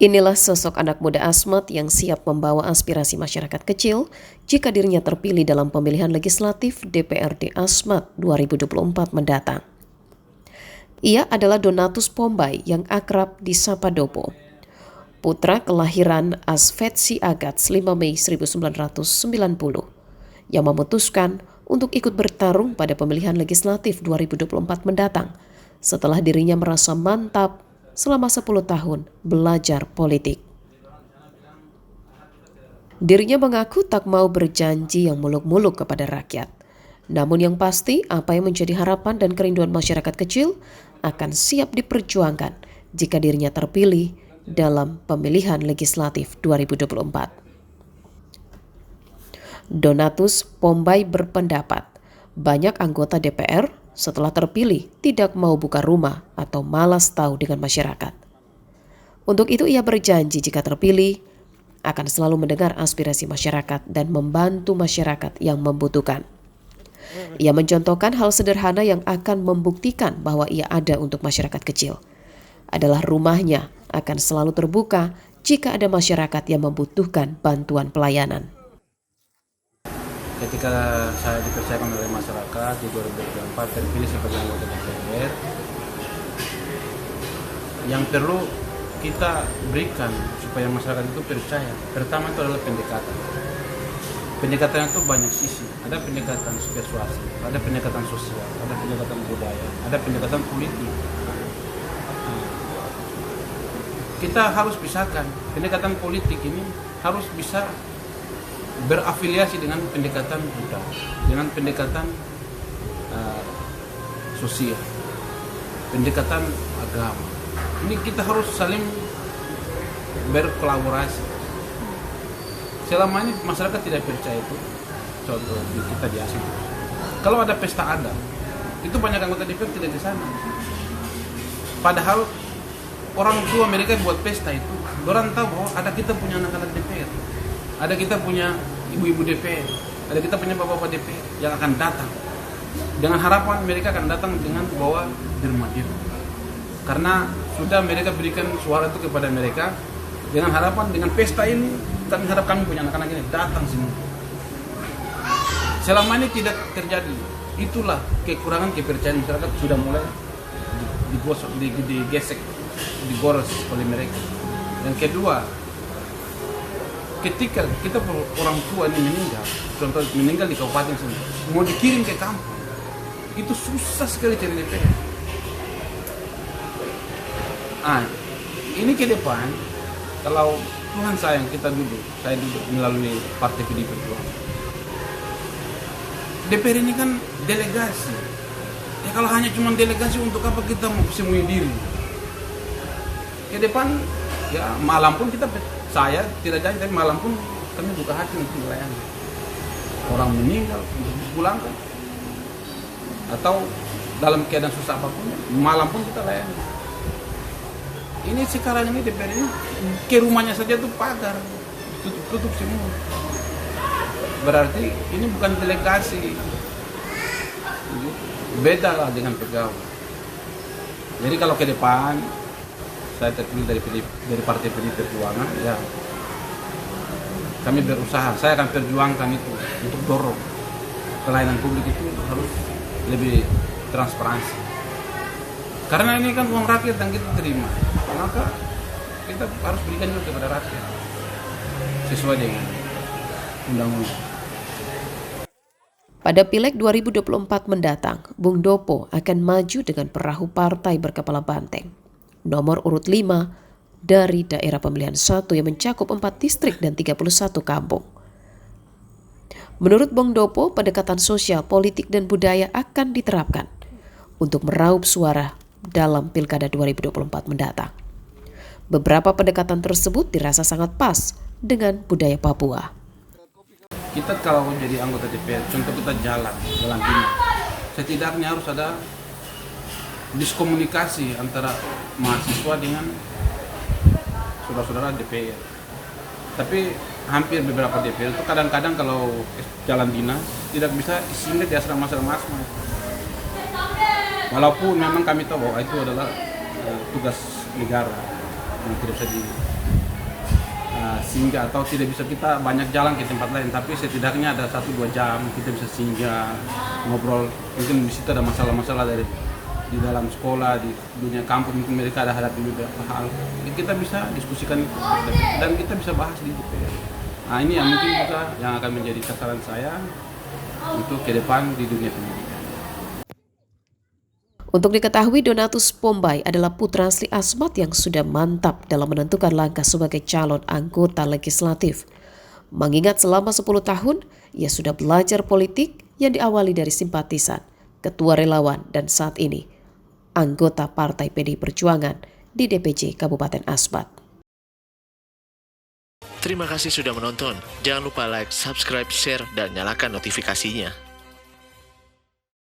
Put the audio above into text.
Inilah sosok anak muda Asmat yang siap membawa aspirasi masyarakat kecil jika dirinya terpilih dalam pemilihan legislatif DPRD Asmat 2024 mendatang. Ia adalah Donatus Pombay yang akrab disapa Dopo, putra kelahiran Asvetsi Agats 5 Mei 1990, yang memutuskan untuk ikut bertarung pada pemilihan legislatif 2024 mendatang setelah dirinya merasa mantap selama 10 tahun belajar politik. Dirinya mengaku tak mau berjanji yang muluk-muluk kepada rakyat. Namun yang pasti, apa yang menjadi harapan dan kerinduan masyarakat kecil akan siap diperjuangkan jika dirinya terpilih dalam pemilihan legislatif 2024. Donatus Pombay berpendapat, banyak anggota DPR setelah terpilih tidak mau buka rumah atau malas tahu dengan masyarakat. Untuk itu ia berjanji jika terpilih akan selalu mendengar aspirasi masyarakat dan membantu masyarakat yang membutuhkan. Ia mencontohkan hal sederhana yang akan membuktikan bahwa ia ada untuk masyarakat kecil. Adalah rumahnya akan selalu terbuka jika ada masyarakat yang membutuhkan bantuan pelayanan. Ketika saya dipercayakan oleh masyarakat di 2024 terpilih sebagai anggota DPR, yang perlu kita berikan supaya masyarakat itu percaya, pertama itu adalah pendekatan. Pendekatan itu banyak sisi, ada pendekatan persuasi, ada pendekatan sosial, ada pendekatan budaya, ada pendekatan politik. Kita harus pisahkan, pendekatan politik ini harus bisa berafiliasi dengan pendekatan budaya, dengan pendekatan sosial, pendekatan agama. Ini kita harus saling berkolaborasi. Selama ini masyarakat tidak percaya itu. Contoh di kita di Asia. Kalau ada pesta adat, itu banyak anggota DPR tidak di sana. Padahal orang tua mereka buat pesta itu, orang tahu bahwa ada kita punya anak-anak DPR. Ada kita punya ibu-ibu DPR, ada kita punya bapak-bapak DPR yang akan datang. Dengan harapan mereka akan datang dengan bawa derma biru. Karena sudah mereka berikan suara itu kepada mereka, dengan harapan dengan pesta ini, kami harap kami punya anak-anak ini datang semua. Selama ini tidak terjadi. Itulah kekurangan kepercayaan masyarakat sudah mulai digesek, digores oleh mereka. Yang kedua, ketika kita orang tua ini meninggal, contoh meninggal di kabupaten sini, mau dikirim ke kampung, itu susah sekali cari DPR. Ini ke depan, kalau Tuhan sayang saya duduk melalui Partai PDI Perjuangan. DPR ini kan delegasi. Ya kalau hanya cuma delegasi, untuk apa kita mau sembunyi diri? Ke depan, ya malam pun saya tidak janji, tapi malam pun kami buka hati untuk melayani. Orang meninggal untuk dipulangkan, atau dalam keadaan susah apapun, malam pun kita layani. Ini sekarang ini DPR ini ke rumahnya saja tuh pagar, tutup semua. Berarti ini bukan delegasi, beda lah dengan pegawai. Jadi kalau ke depan saya terpilih dari Partai PDI Perjuangan, ya kami berusaha, saya akan perjuangkan itu untuk dorong pelayanan publik itu harus lebih transparansi. Karena ini kan uang rakyat yang kita terima, maka kita harus berikan juga kepada rakyat sesuai dengan undang-undang. Pada Pileg 2024 mendatang, Bung Dopo akan maju dengan perahu partai berkepala banteng, nomor urut 5 dari daerah pemilihan 1 yang mencakup 4 distrik dan 31 kampung. Menurut Bung Dopo, pendekatan sosial, politik, dan budaya akan diterapkan untuk meraup suara dalam Pilkada 2024 mendatang. Beberapa pendekatan tersebut dirasa sangat pas dengan budaya Papua. Kita kalau jadi anggota DPR, contoh kita jalan pindah, setidaknya harus ada diskomunikasi antara mahasiswa dengan saudara-saudara DPR. Tapi hampir beberapa DPR itu kadang-kadang kalau jalan dinas tidak bisa singgah di asrama-asrama. Walaupun memang kami tahu bahwa itu adalah tugas negara yang tidak bisa singgah, atau tidak bisa kita banyak jalan ke tempat lain, tapi setidaknya ada 1-2 jam kita bisa singgah ngobrol. Mungkin di situ ada masalah-masalah dari di dalam sekolah, di dunia kampus, mungkin mereka ada hadapi beberapa hal, kita bisa diskusikan itu dan kita bisa bahas di DPR. Nah, ini yang mungkin juga yang akan menjadi sasaran saya untuk ke depan di dunia pendidikan. Untuk diketahui, Donatus Pombay adalah putra asli Asmat yang sudah mantap dalam menentukan langkah sebagai calon anggota legislatif. Mengingat selama 10 tahun, ia sudah belajar politik yang diawali dari simpatisan, ketua relawan, dan saat ini anggota Partai PDI Perjuangan di DPJ Kabupaten Asmat. Terima kasih sudah menonton. Jangan lupa like, subscribe, share, dan nyalakan notifikasinya.